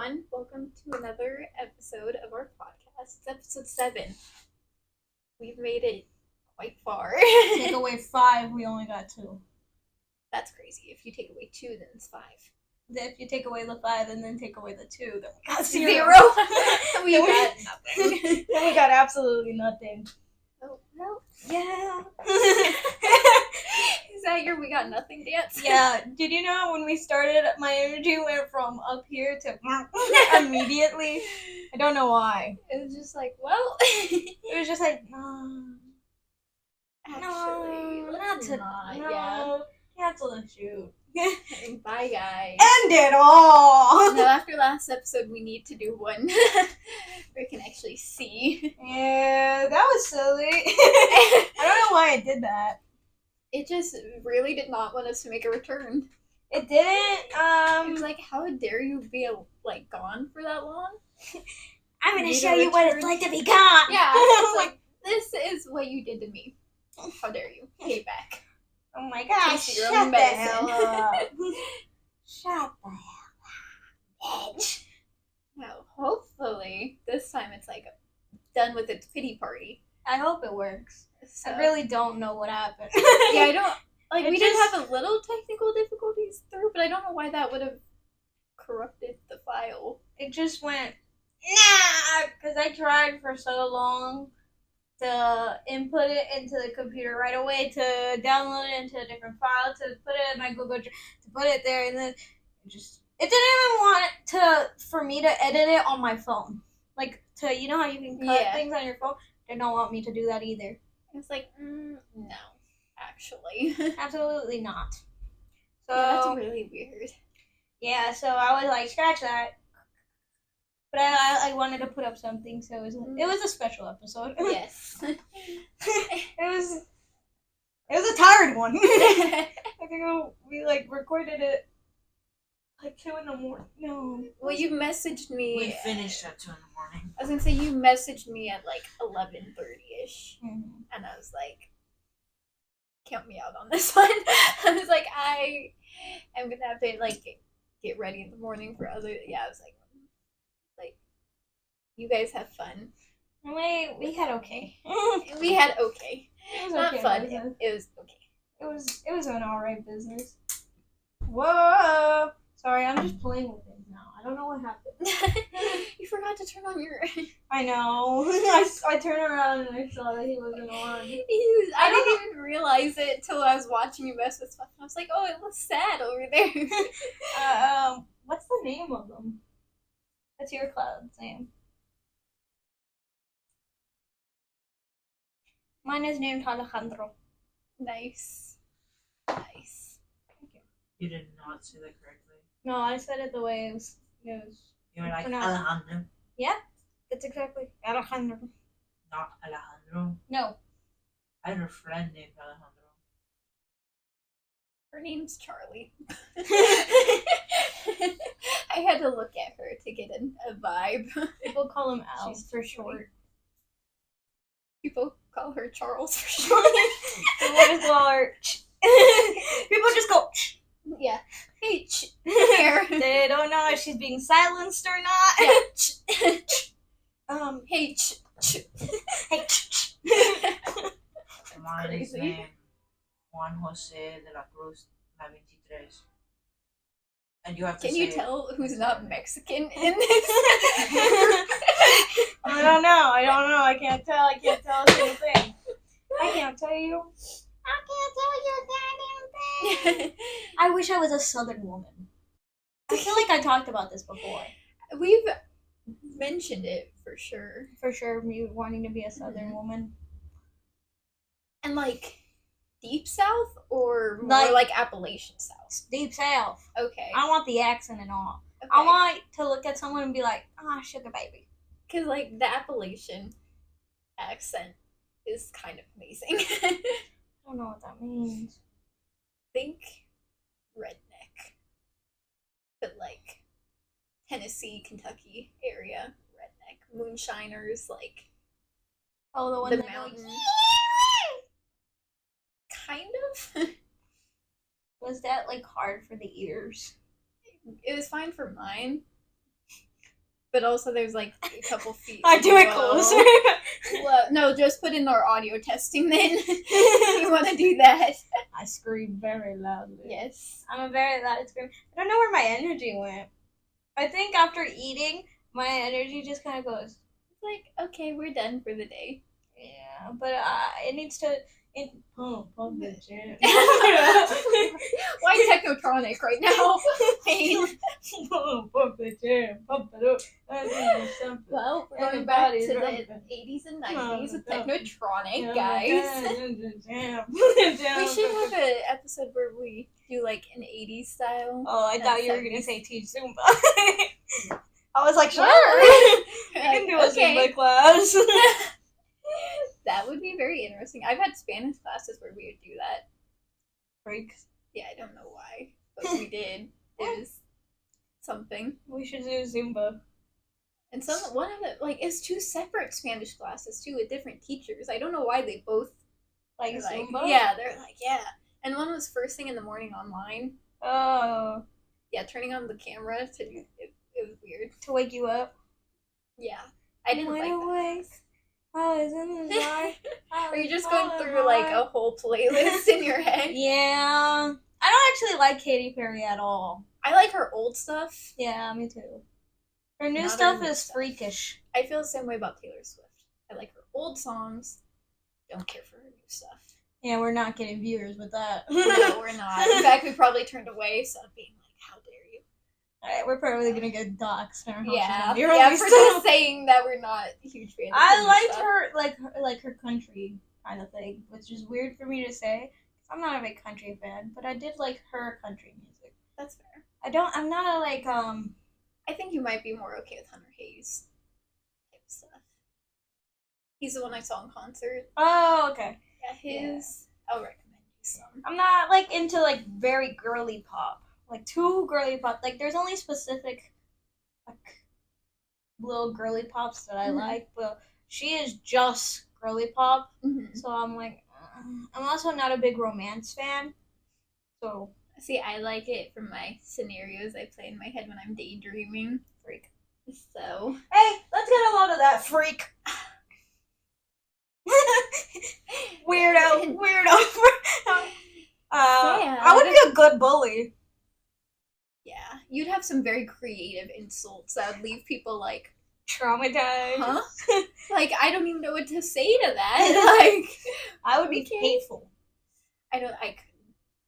everyone. Welcome to another episode of our podcast. It's episode 7. We've made it quite far. Take away 5, we only got 2. That's crazy. If you take away 2, then it's 5. If you take away the 5 and then take away the 2, then we got 0. We got nothing. Then we got absolutely nothing. Oh, well. Yeah. Is that your we got nothing dance? Yeah. Did you know when we started, my energy went from up here to immediately? I don't know why. It was just like, well. It was just like, Actually, let's not. Yeah. Cancel the shoot. Bye, guys. End it all! No, after last episode, we need to do one where we can actually see. Yeah, that was silly. I don't know why I did that. It just really did not want us to make a return. It didn't. It was like, how dare you be gone for that long? I'm gonna Need show a you what it's return? like to be gone. Yeah, it's like, this is what you did to me. How dare you? Pay back. Oh my gosh! Taste your Shut own the medicine. hell up! Shut the hell up, bitch! Well, hopefully this time it's done with its pity party. I hope it works. So, I really don't know what happened. yeah, I don't It we did just- have a little technical difficulties through, but I don't know why that would have corrupted the file. It just went because I tried for so long to input it into the computer right away, to download it into a different file, to put it in my Google Drive, to put it there, and then it didn't even want for me to edit it on my phone. Like, you know how you can cut things on your phone? They don't want me to do that either. It's like, no, actually. Absolutely not. So Yeah, that's really weird. yeah, so I was like, scratch that. But I wanted to put up something, so it was a special episode. Yes. It was a tired one. I think we recorded it 2 a.m. No. Well, you messaged me. We finished at 2 a.m. I was gonna say you messaged me at 11:30ish, Mm-hmm. and I was like, "Count me out on this one." I was like, I am gonna have to get ready in the morning for other. Yeah, I was like, you guys have fun. We had okay. We had okay, It was not okay fun. business. It was okay. It was an alright business. Whoa! Sorry, I'm just playing with things now. I don't know what happened. You forgot to turn on your. I know. I turned around and I saw that he wasn't on. I didn't even realize it till I was watching you mess with stuff. I was like, oh, it looks sad over there. What's the name of them? What's your cloud's name? Mine is named Alejandro. Nice. You did not say that correctly. No, I said it the way it was. You were like No. Alejandro, It's exactly Alejandro. not Alejandro. No. I had a friend named Alejandro. Her name's Charlie. I had to look at her to get a vibe. People call him Al She's for short. People call her Charles for short. People just call her. People just go. Yeah. Hey, here. They don't know if she's being silenced or not. Yeah. Hey, Hey. Mine is crazy. named Juan Jose de la Cruz La 23. And you have to Can say you it. tell who's not Mexican in this? I don't know. I can't tell a single thing. I can't tell you a damn thing. I wish I was a Southern woman. I feel like I talked about this before. We've mentioned it for sure. For sure, me wanting to be a Southern woman. And Deep South or more Appalachian South? Deep South. Okay. I want the accent and all. Okay. I want to look at someone and be like, sugar baby. Because, the Appalachian accent is kind of amazing. I don't know what that means. Think redneck. But, Tennessee, Kentucky area redneck. Moonshiners, Oh, the one the that mountain. goes, Kind of. was that hard for the ears? It was fine for mine. but also there's like a couple feet. I do it low. closer. No, just put in our audio testing then. If you want to do that. I scream very loudly. Yes. I'm a very loud screamer. I don't know where my energy went. I think after eating, my energy just kind of goes. It's like, okay, we're done for the day. Yeah, but it needs to. Pump the jam. Why Technotronic right now? Pain. Pump the jam. Pump it up. Well, we're going Everybody's back to the jumping. 80s and 90s with Jumping. Technotronic, guys. We should have an episode where we do like an 80s style. Oh, I thought you were That's gonna say teach Zumba. I was like, sure. What? We can do a Okay. Zumba class. That would be very interesting. I've had Spanish classes where we would do that. Freaks. Yeah, I don't know why, but we did. It was something. We should do Zumba. And one of the it's two separate Spanish classes too with different teachers. I don't know why they both Like are Zumba? yeah, they're like yeah. And one was first thing in the morning online. Oh. Yeah, turning on the camera to do it was weird. To wake you up? Yeah, I didn't like that. awake. I was in the dark. Are you just going through like a whole playlist in your head? Yeah. I don't actually like Katy Perry at all. I like her old stuff. Yeah, me too. Her new Not her stuff new is stuff. freakish. I feel the same way about Taylor Swift. I like her old songs. Don't care for her new stuff. Yeah, we're not getting viewers with that. No, we're not. In fact, we probably turned away, so being like, how dare you? Alright, we're probably gonna get doxxed. Our house Yeah, is on yeah, early for stuff. just saying that we're not huge fans. Of I her new liked stuff. her like her country kind of thing, which is weird for me to say. I'm not a big country fan, but I did like her country music. That's fair. I'm not a I think you might be more okay with Hunter Hayes type stuff. He's the one I saw in concert. Oh, okay. Yeah, his. I'll recommend you some. I'm not like into like very girly pop. Like too girly pop. Like there's only specific like little girly pops that I Mhm. like, but she is just girly pop. Mm-hmm. So I'm like I'm also not a big romance fan. So See, I like it from my scenarios I play in my head when I'm daydreaming. freak. So. Hey, let's get a load of that freak. Weirdo. I would be a good bully. Yeah, you'd have some very creative insults that would leave people like, Traumatized. huh? Like, I don't even know what to say to that. Like, I would be Okay. hateful. I couldn't.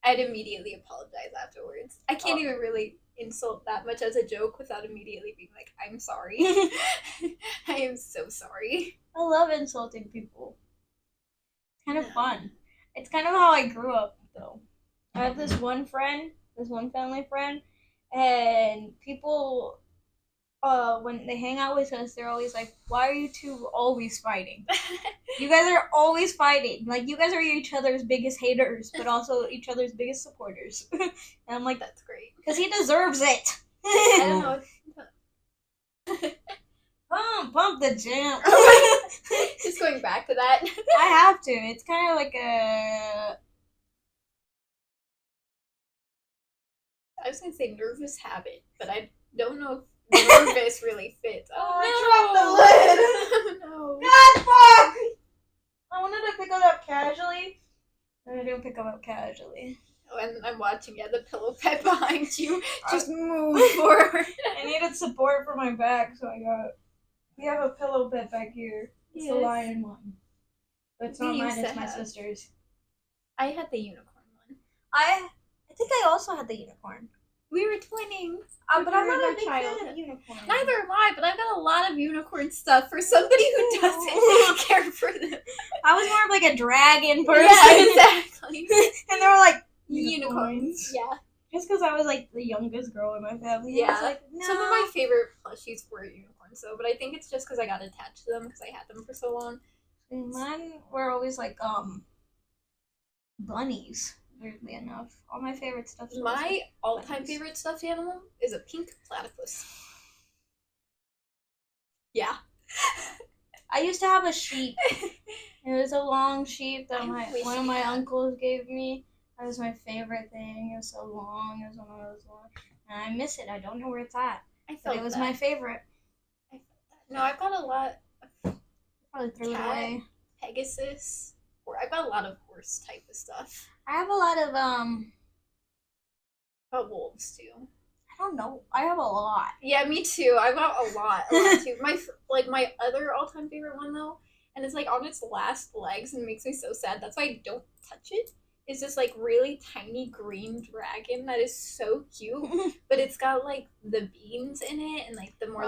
I'd immediately apologize afterwards. I can't Oh. even really insult that much as a joke without immediately being like, I'm sorry. I am so sorry. I love insulting people. It's kind of Yeah. fun. It's kind of how I grew up, though. I have this one family friend, and people, when they hang out with us, they're always like, "Why are you two always fighting? You guys are always fighting. Like, you guys are each other's biggest haters, but also each other's biggest supporters." And I'm like, That's great. because he deserves it. I don't know. Pump the jam. Just going back to that. I have to. It's kind of like a. I was gonna say nervous habit, but I don't know if nervous really fits. Oh, no. No. God, fuck! I wanted to pick it up casually, and I didn't pick it up casually. When I'm watching, yeah, the pillow pet behind you just move forward. I needed support for my back, so we have a pillow bed back here. It's the Yes. lion one. But it's We not mine, used it's to my have- sister's. I had the unicorn one. I think I also had the unicorn. We were twinning. But I'm You're not my a big child. fan of unicorns. Neither am I, but I've got a lot of unicorn stuff for somebody who doesn't care for them. I was more of like a dragon person. Yeah, exactly. And they were like, Unicorns. Yeah. Just because I was like the youngest girl in my family. I Yeah. was like, no. Some of my favorite plushies were unicorns, though, but I think it's just because I got attached to them because I had them for so long. Mine were always like bunnies. Weirdly enough, all my favorite stuff. is always, My like, all-time bunnies. favorite stuffed animal is a pink platypus. Yeah. I used to have a sheep. It was a long sheep that I wish one of we my had. uncles gave me. That was my favorite thing. It was so long. It was one of those long, and I miss it. I don't know where it's at, I but felt it was that. my favorite. No, I've got a lot of Probably threw it Cat. away. Pegasus, or I've got a lot of horse type of stuff. I have a lot of But wolves too. I don't know. I have a lot. Yeah, me too. I've got a lot too. My other all time favorite one though, and it's like on its last legs and it makes me so sad. That's why I don't touch it. Is this like really tiny green dragon that is so cute, but it's got like the beans in it and like the more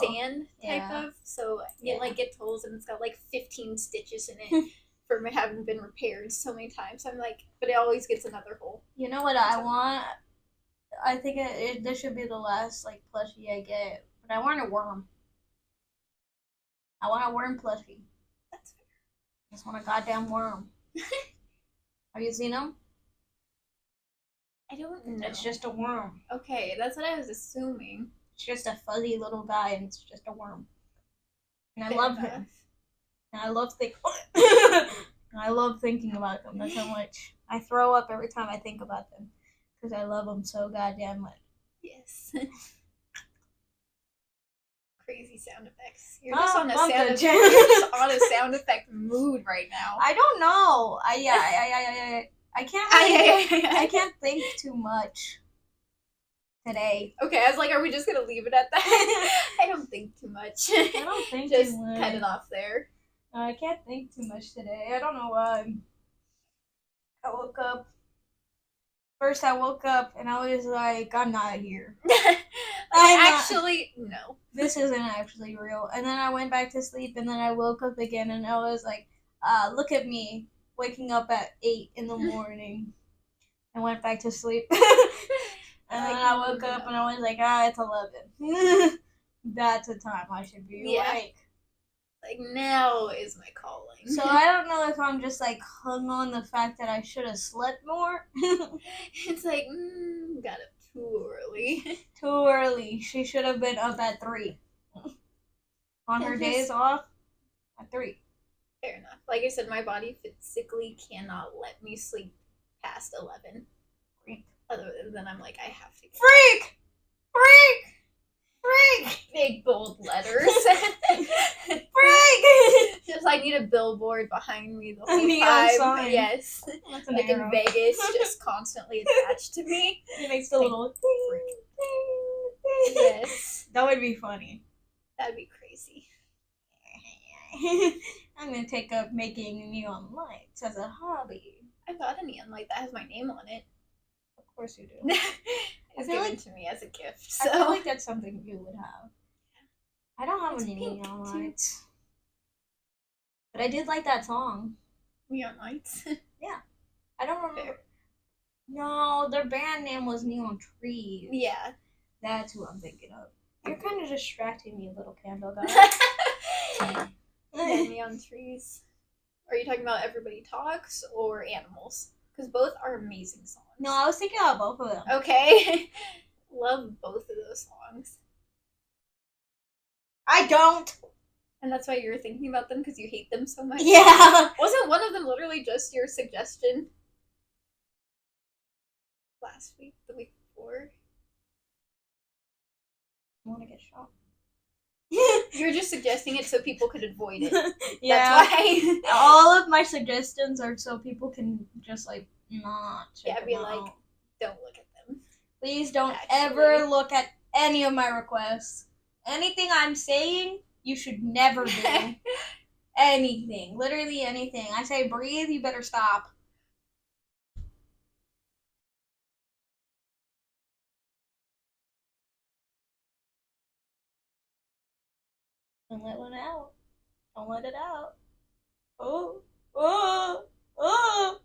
sand type yeah. of. So Yeah. it like gets holes and it's got like 15 stitches in it from having been repaired so many times. I'm like, but it always gets another hole. You know what I want? I think this should be the last like plushie I get, but I want a worm. I want a worm plushie. That's fair. I just want a goddamn worm. Have you seen them? I don't know. It's just a worm. Okay, that's what I was assuming. It's just a fuzzy little guy, and it's just a worm. And I Fair love enough. him. And I love I love thinking about them. That's how much I throw up every time I think about them because I love them so goddamn much. Yes. Crazy sound effects. You're just on a bump sound the effect. jam. You're just on a sound effect mood right now. I don't know. I can't. I can't think too much today. Okay, I was like, are we just gonna leave it at that? I don't think too much. I don't think Just too much. cut it off there. I can't think too much today. I don't know why. I woke up. First, I woke up and I was like, I'm not here. Actually, no. This isn't actually real. And then I went back to sleep and then I woke up again and I was like, look at me waking up at 8 in the morning. And went back to sleep. And then I woke up and I was like, it's 11. That's the time I should be awake. Like, now is my calling. So I don't know if I'm just like hung on the fact that I should have slept more. It's like, got up too early. Too early. She should have been up at 3. On her days off, at 3. Fair enough. Like I said, my body physically cannot let me sleep past 11. Freak. Other than I'm like, I have to. Freak! Freak! Freak! Big bold letters. Freak! Just I need a billboard behind me the whole neon time. sign. Yes. That's an Like arrow. in Vegas, just constantly attached to me. It makes the little ding, ding, ding. Yes. That would be funny. That'd be crazy. I'm gonna take up making neon lights as a hobby. I got a neon light that has my name on it. Of course you do. It was feel given like- to me as a gift. I feel So like that's something you would have. I don't have It's any pink, neon too. lights. But I did like that song. neon lights. I don't remember. Fair. No, their band name was Neon Trees. Yeah. That's who I'm thinking of. You're kind of distracting me, little candle guy. Yeah, neon trees. Are you talking about Everybody Talks or Animals? Because both are amazing songs. No, I was thinking about both of them. Okay. Love both of those songs. I don't. And that's why you were thinking about them because you hate them so much? Yeah. Wasn't one of them literally just your suggestion? Last week? The week before? I want to get shot. You were just suggesting it so people could avoid it. Yeah. That's why. All of my suggestions are so people can just like not. check Yeah, be them like, out. don't look at them. Please don't Actually. ever look at any of my requests. Anything I'm saying, you should never do. Anything. Literally anything. I say breathe, you better stop. Don't let one out. Don't let it out. Oh, oh, oh,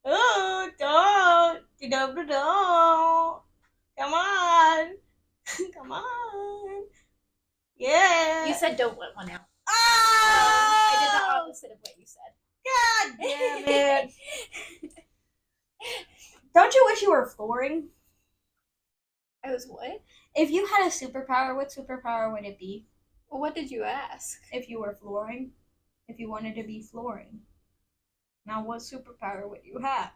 oh, don't. Don't. Come on. Come on. Yeah. You said don't let one out. Oh! I did the opposite of what you said. God damn it. Don't you wish you were flooring? I was what? If you had a superpower, what superpower would it be? Well, what did you ask? If you were flooring? If you wanted to be flooring? Now, what superpower would you have?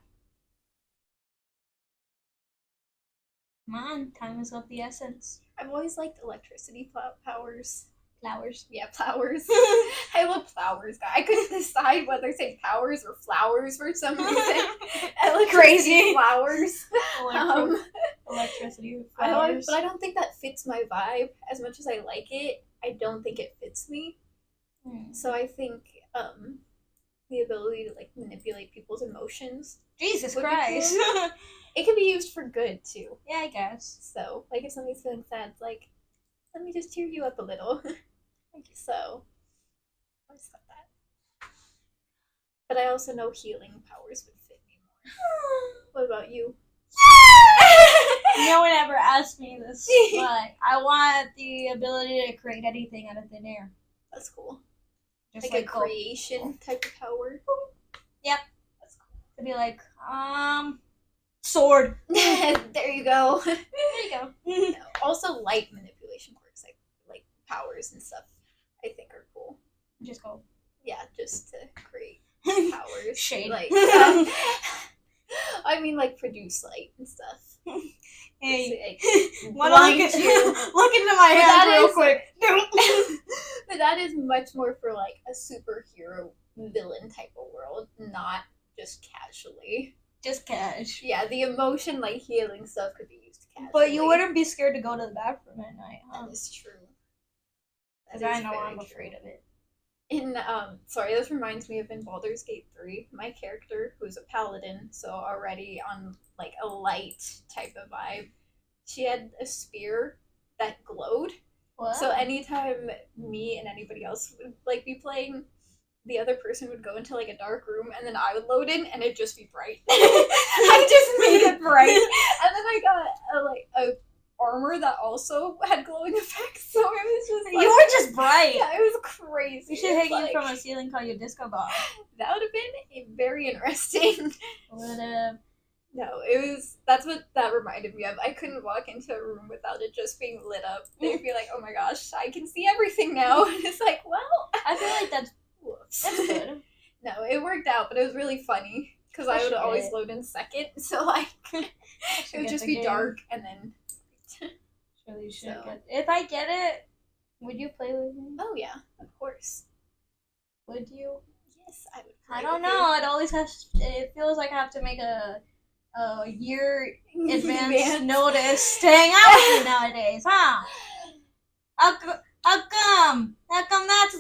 Come on, time is of the essence. I've always liked electricity powers. Flowers. Yeah, flowers. I love flowers. I couldn't decide whether to say powers or flowers for some reason. Crazy. Flowers. Electricity. But Flowers. I don't think that fits my vibe as much as I like it. I don't think it fits me. So I think the ability to like manipulate people's emotions. Jesus would be Christ. cool. It can be used for good too. Yeah, I guess. So like if somebody's feeling sad, it's like, let me just cheer you up a little. So I just thought that. But I also know healing powers would fit me more. What about you? No one ever asked me this, but I want the ability to create anything out of thin air. That's cool. Just Like a creation type of power. Yep. That's cool. To be like, sword. There you go. There you go. Also, light manipulation quirks, like powers and stuff, I think are cool. Just go. Yeah, just to create powers. Shade. Like, I mean, like produce light and stuff. Hey, Like, wanna look at you. look into my But hands that real is- quick. But that is much more for like a superhero villain type of world, not just casually. Just cash. Yeah, the emotion like healing stuff could be used casually. But you wouldn't be scared to go to the bathroom at night, huh? That is true. Because I know I'm afraid of it. In sorry, this reminds me of in Baldur's Gate 3, my character, who's a paladin, so already on like a light type of vibe, she had a spear that glowed. What? So anytime me and anybody else would like be playing, the other person would go into like a dark room and then I would load in and it'd just be bright. I just made it bright. And then I got a armor that also had glowing effects, so it was just like, you were just bright. yeah, it was crazy. You should hang Like, you from a ceiling called your disco ball. that would have been very interesting. Would No, it was. That's what that reminded me of. I couldn't walk into a room without it just being lit up. They'd be like, "Oh my gosh, I can see everything now." And it's like, well, I feel like that's whoops. good. No, it worked out, but it was really funny because I would should always get it. load in second, so like it would get just the be game. dark and then. Really should So- get. If I get it, would you play with me? Oh yeah, of course. Would you? Yes, I would. I play don't with know. It always has. It feels like I have to make a year you. advance notice to hang out with you nowadays, huh? How come? How come that's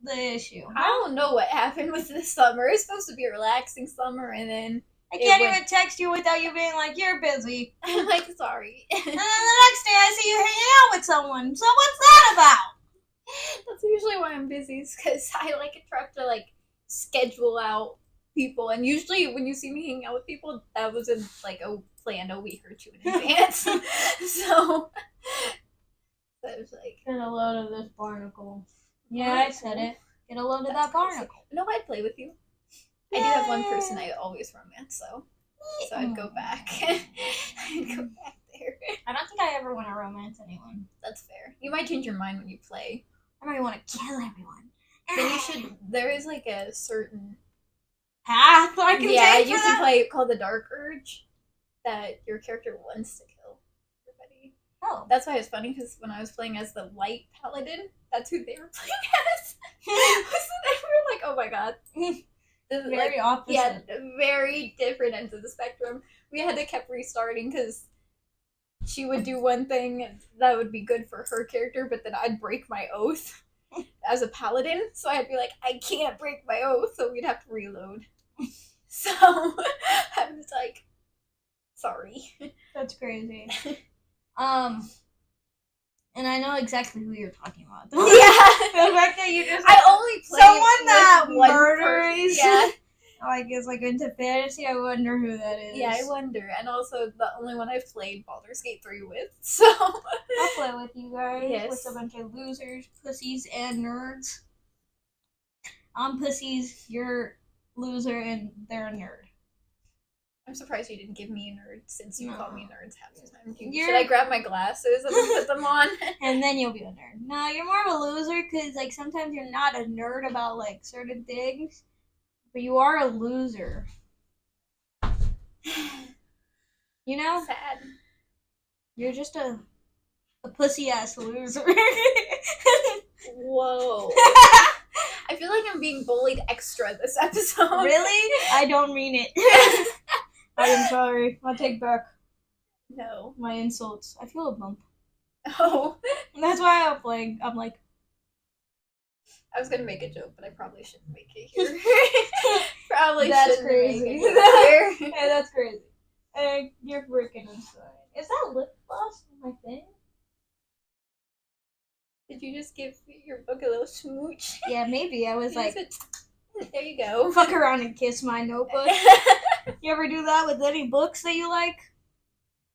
the issue? I don't know what happened with this summer. It's supposed to be a relaxing summer, and then I it can't went- even text you without you being like, you're busy. I'm like, sorry. And then the next day I see you hanging out with someone. So what's that about? That's usually why I'm busy, because I like try to like schedule out people, and usually when you see me hanging out with people, that was in like planned a week or two in advance. So I was like, Get a load of this barnacle. Yeah, I said it. Get a load of that That's crazy. barnacle. no, I'd play with you. I do have one person I always romance, so I'd go back. I'd go back there. I don't think I ever want to romance anyone. That's fair. You might change your mind when you play. I don't even want to kill everyone. Then you should. There is like a certain path I can take you for can that. play called the Dark Urge, that your character wants to kill everybody. Oh. That's why it's funny, because when I was playing as the White Paladin, that's who they were playing as. So they were like, oh my god. This is Very like, opposite. yeah, very different ends of the spectrum. We had to keep restarting because she would do one thing that would be good for her character, but then I'd break my oath as a paladin, so I'd be like, I can't break my oath, so we'd have to reload. So I was like, sorry. That's crazy. And I know exactly who you're talking about. Yeah. The fact that you just I only play someone with that one murders Yeah. like is like into fantasy. I wonder who that is. Yeah, I wonder. And also the only one I've played Baldur's Gate 3 with, so I'll play with you guys. Yes. With a bunch of losers, pussies, and nerds. I'm pussies, you're loser, and they're a nerd. I'm surprised you didn't give me a nerd, since you call me nerds half the time. You're- Should I grab my glasses and then put them on? And then you'll be a nerd. No, you're more of a loser because like sometimes you're not a nerd about like certain things, but you are a loser. You know, Sad. you're just a pussy ass loser. Whoa. I feel like I'm being bullied extra this episode. Really? I don't mean it. I am sorry. I'll take back No. my insults. I feel a bump. Oh. That's why I'm like, I was gonna make a joke, but I probably shouldn't make it here. Probably That's shouldn't crazy. make it here. hey, that's crazy. You're freaking insane. Is that lip gloss on my thing? Did you just give your book a little smooch? Yeah, maybe. I was like, there you go. fuck around and kiss my notebook. You ever do that with any books that you like?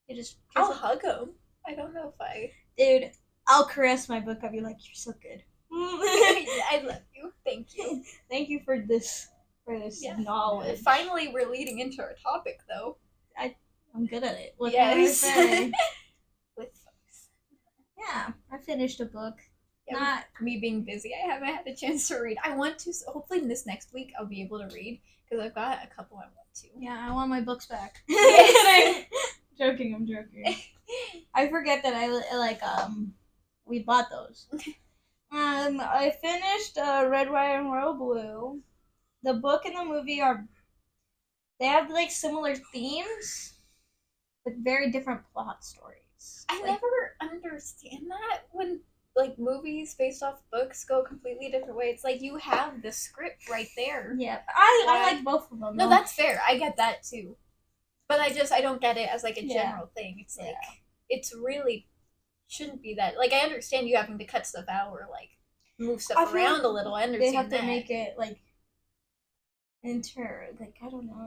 You just kiss I'll it? hug them. I don't know if I. Dude, I'll caress my book. I'll be like, you're so good. I love you. Thank you. Thank you for this Yeah. knowledge. Finally, we're leading into our topic, though. I'm good at it. What Yes. can I say? With folks. Yeah, I finished a book. Yeah, Not with me being busy, I haven't had a chance to read. I want to. So hopefully, this next week I'll be able to read because I've got a couple I want to. Yeah, I want my books back. Yes. I'm joking. I forget that we bought those. I finished Red, White, and Royal Blue. The book and the movie they have like similar themes, but very different plot stories. I never understand that when like movies based off books go a completely different way. It's like you have the script right there. Yeah, I like both of them. No, though. that's fair. I get that too. But I don't get it as like a general thing. It's like it's really shouldn't be that. Like I understand you having to cut stuff out or like move stuff feel around a little. I understand they have that. to make it like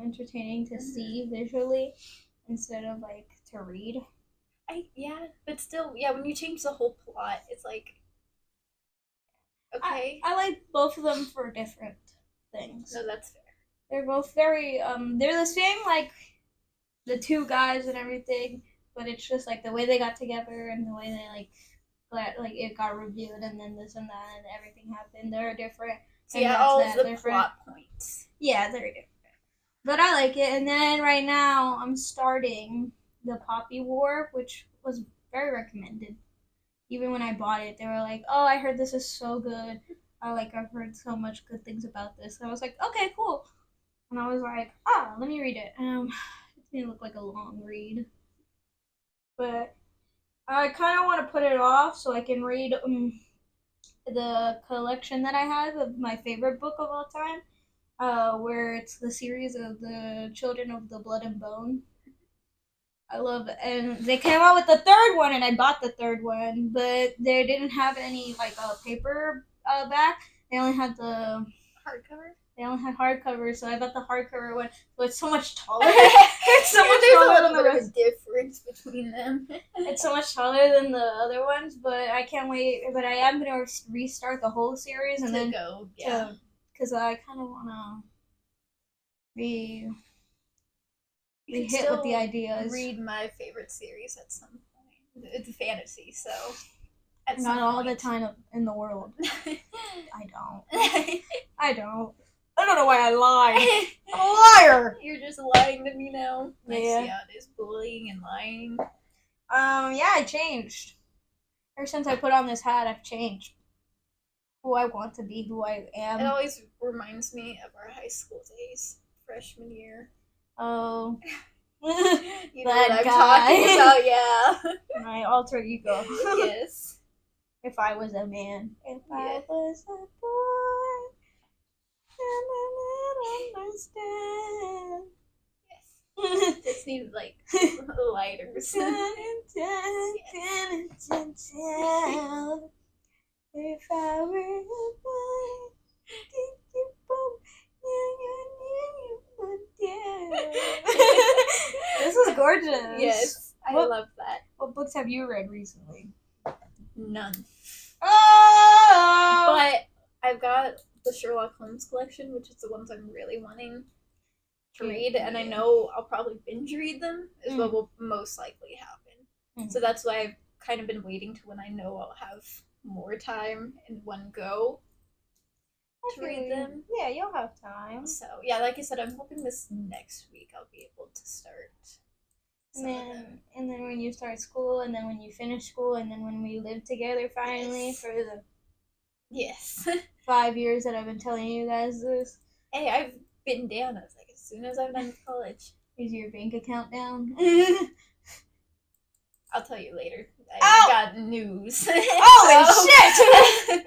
entertaining to see visually instead of like to read. But still, when you change the whole plot, it's like okay. I like both of them for different things. No, that's fair. They're both very they're the same, like the two guys and everything, but it's just like the way they got together and the way they like it got reviewed and then this and that and everything happened. They're different. So and all that's the different. plot points. Yeah, they're different. But I like it. And then right now I'm starting the Poppy War, which was very recommended. Even when I bought it, they were like, "Oh, I heard this is so good. I've heard so much good things about this." And I was like, "Okay, cool." And I was like, let me read it. It didn't look like a long read, but I kind of want to put it off so I can read the collection that I have of my favorite book of all time, where it's the series of the Children of the Blood and Bone. I love it. And they came out with the third one, and I bought the third one, but they didn't have any paper back. They only had the hardcover. They only had hardcover, so I got the hardcover one. So it's so much taller. It's so much There's taller a than the little bit rest. of a difference between them. It's so much taller than the other ones, but I can't wait. But I am gonna restart the whole series and then go, because I kind of wanna be You can hit with the still ideas. read my favorite series at some point. It's a fantasy, so at Not some all point. the time in the world. I don't. I don't. I don't know why I lied. I'm a liar. You're just lying to me now. I Yeah. see how it is, bullying and lying. Yeah, I changed. Ever since I put on this hat, I've changed. Who I want to be, who I am. It always reminds me of our high school days, freshman year. Oh. You know That what I'm guy. talking about, yeah. My alter ego. Yes. If I was a man. If I Yeah. was a boy. Then I would understand. Yes. Just need lighters. If I were a boy, this is gorgeous. Yes. I What- love that. What books have you read recently? None. Oh! But I've got the Sherlock Holmes collection, which is the ones I'm really wanting to read, and I know I'll probably binge read them, is what will most likely happen. So that's why I've kind of been waiting to when I know I'll have more time in one go to read them. Yeah, you'll have time. So, yeah, like I said, I'm hoping this next week I'll be able to start some of them. And then when you start school, and then when you finish school, and then when we live together finally Yes. for the Yes. 5 years that I've been telling you guys this. Hey, I've been down. I was like, as soon as I'm done with college, Is your bank account down? I'll tell you later. Oh! I got news. Holy shit!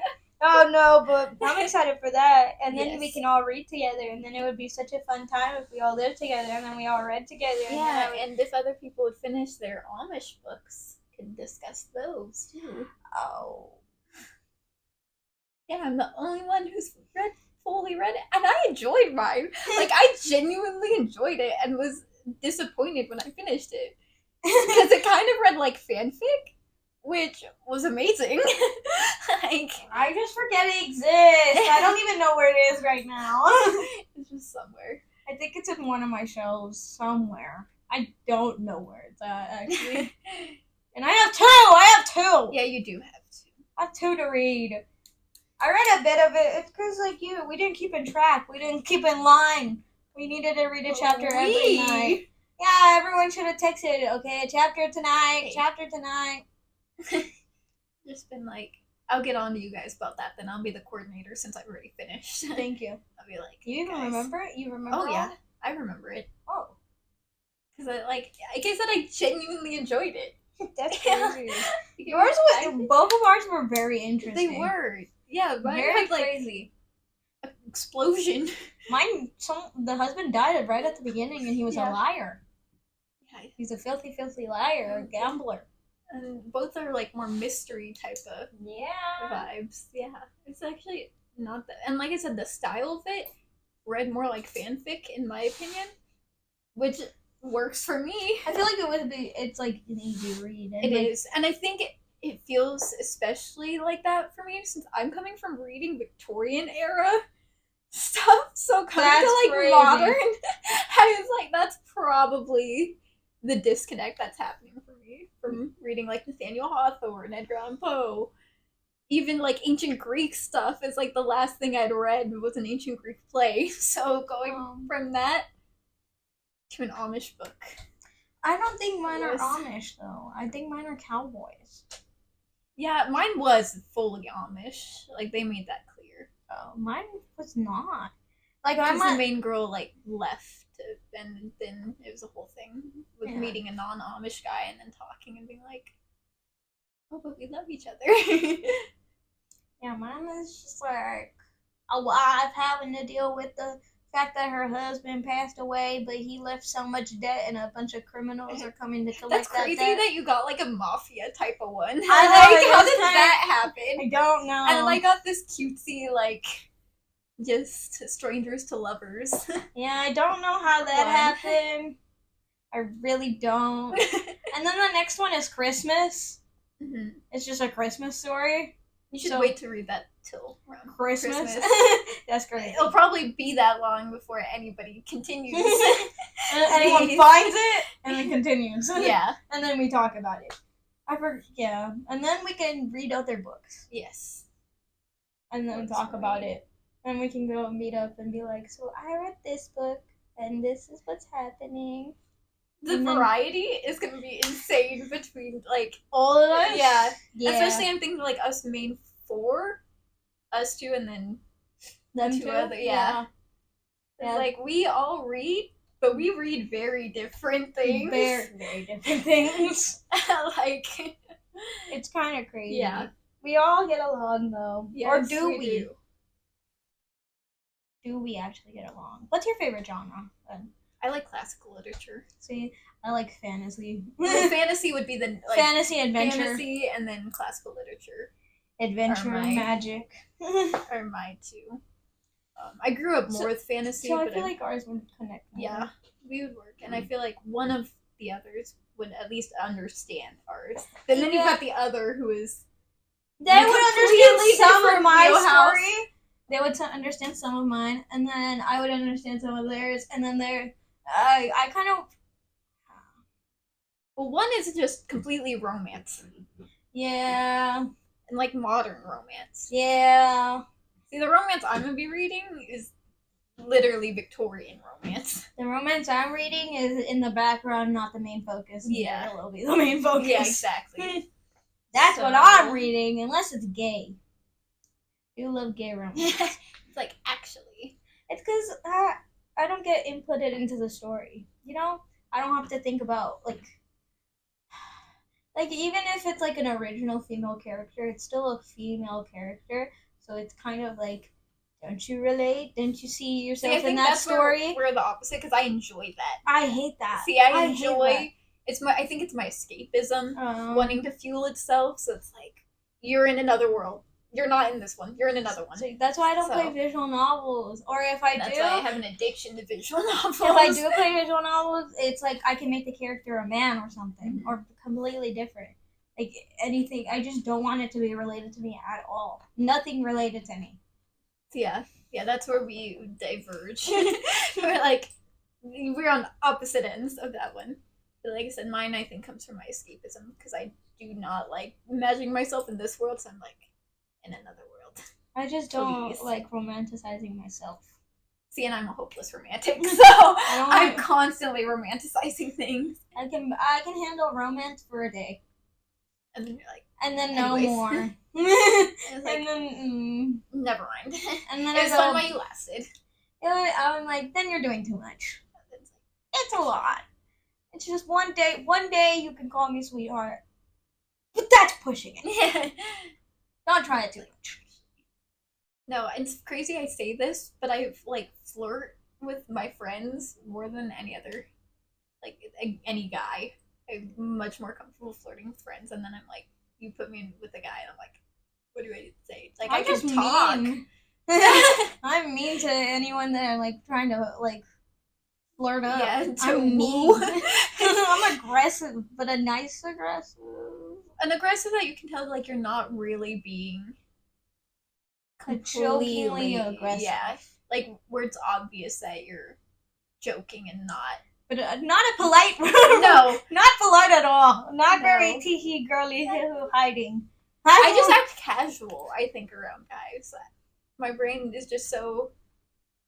Oh no, but I'm excited for that. And then we Yes. can all read together, and then it would be such a fun time if we all lived together and then we all read together. And then Yeah, I would- and if other people would finish their Amish books, could discuss those too. Oh. Yeah, I'm the only one who's fully read it, and I enjoyed mine. Like, I genuinely enjoyed it and was disappointed when I finished it because it kind of read like fanfic, which was amazing. Like, I just forget it exists. I don't even know where it is right now. it's just somewhere. I think it's in one of my shelves somewhere. I don't know where it's at, actually. And I have two! Yeah, you do have to. I have two to read. I read a bit of it. It's because, like you, we didn't keep in track. We didn't keep in line. We needed to read a chapter every night. Yeah, everyone should have texted, okay, chapter tonight. Just been like, I'll get on to you guys about that, then I'll be the coordinator since I've already finished. Thank you. I'll be like, You even guys. remember it? You remember Oh, all yeah. that? I remember it. Oh. Because like I said, I genuinely enjoyed it. That's Yeah. crazy. Yours Both of ours were very interesting. They were. Yeah, mine Very had like crazy. an explosion. Mine, the husband died right at the beginning, and he was Yeah. a liar. Yeah, He's a filthy, filthy liar, a gambler. and both are like more mystery type of Yeah. vibes. Yeah, it's actually not that. And like I said, the style of it read more like fanfic in my opinion, which works for me. I feel like it would be. It's like an easy read. And It like, is, and I think it feels especially like that for me since I'm coming from reading Victorian era stuff, so coming That's to like crazy. modern, I was like, that's probably the disconnect that's happening for me from reading like Nathaniel Hawthorne, Edgar Allan Poe. Even like ancient Greek stuff is like the last thing I'd read was an ancient Greek play. So going from that to an Amish book. I don't think mine are Yes. Amish though. I think mine are cowboys. Yeah, mine was fully Amish. Like they made that clear. Oh, mine was not. Like Because I'm the a, main girl like left, and then it was a whole thing with Yeah. meeting a non-Amish guy and then talking and being like, "Oh, but we love each other." yeah, mine is just like a wife having to deal with the fact that her husband passed away, but he left so much debt, and a bunch of criminals are coming to collect That's crazy that debt. that you got like a mafia type of one. I know, Like, it how was did kinda- that happen? I don't know. And then I got this cutesy like, just strangers to lovers. Yeah, I don't know how that One. happened. I really don't. And then the next one is Christmas. Mhm. It's just a Christmas story. You should So- wait to read that till around Christmas. That's great. It'll probably be that long before anybody continues. And anyone Please. finds it, and it continues. Yeah. And then we talk about it. Yeah. And then we can read other books. Yes. And then That's talk about right. it. And we can go meet up and be like, so I read this book, and this is what's happening. The And then- variety is gonna be insane between like All of us? yeah. Yeah. Especially I'm thinking like us main four, us two, and then them two two. other- yeah. it's Yeah. like we all read, but we read very different things. Very, very different things. Like It's kind of crazy. Yeah. We all get along, though. Or yes, do we? do. Do we actually get along? What's your favorite genre? Then? I like classical literature. See, I like fantasy. Fantasy would be the like Fantasy, adventure, fantasy, and then classical literature adventure, are mine. magic. are mine too. I grew up more So- with fantasy, So I but feel like ours would connect. more. yeah, we would work, and I feel like one of the others would at least understand ours. And then you've Yeah. got the other who is They In a would completely understand some of different my wheelhouse. story. They would understand some of mine, and then I would understand some of theirs, and then I kind of well, one is just completely romance yeah and like modern romance. yeah. See, the romance I'm gonna be reading is literally Victorian romance. The romance I'm reading is in the background, not the main focus. Yeah. It will be the main focus. Yeah, exactly. That's what So- I'm reading, unless it's gay. You love gay romance. It's like, actually. It's because I don't get inputted into the story. You know, I don't have to think about like even if it's like an original female character, it's still a female character. So it's kind of like, don't you relate? Don't you see See, yourself I in think that that's story? where we're the opposite because I enjoy that. I hate that. See, I hate enjoy I think it's my escapism that. wanting to fuel itself. So it's like you're in another world. You're not in this one. You're in another one. So that's why I don't So- play visual novels. Or if I That's do, why I have an addiction to visual novels. if I do play visual novels, it's like I can make the character a man or something, Mhm. or completely different. Like anything, I just don't want it to be related to me at all. Nothing related to me. Yeah, that's where we diverge. We're on opposite ends of that one. But like I said, mine I think comes from my escapism because I do not like imagining myself in this world, so I'm like in another world. I just don't Please. like romanticizing myself. See, and I'm a hopeless romantic, so I'm don't- constantly romanticizing things, I can handle romance for a day, and then you're like, and then no Anyways. more. and it's like, And then never mind. and then It was I fun go, while you lasted. I'm like, then you're doing too much. It's like, It's a lot. It's just one day you can call me sweetheart, but that's pushing it. Don't try it too much. No, it's crazy I say this, but I like flirt with my friends more than any other, like any guy. I'm much more comfortable flirting with friends, and then I'm like, you put me in with a guy, and I'm like, what do I say? Like I I'm can talk. mean. I'm mean to anyone that are like trying to like flirt up. Yeah, to I'm mean. woo. I'm aggressive, but a nice aggressive. An aggressive that you can tell like you're not really being Jokingly completely aggressive. Yeah, like where it's obvious that you're joking and not. But not a polite. No, Not polite at all. Not No. very tee girly hiding. I just act casual. I think around guys. My brain is just so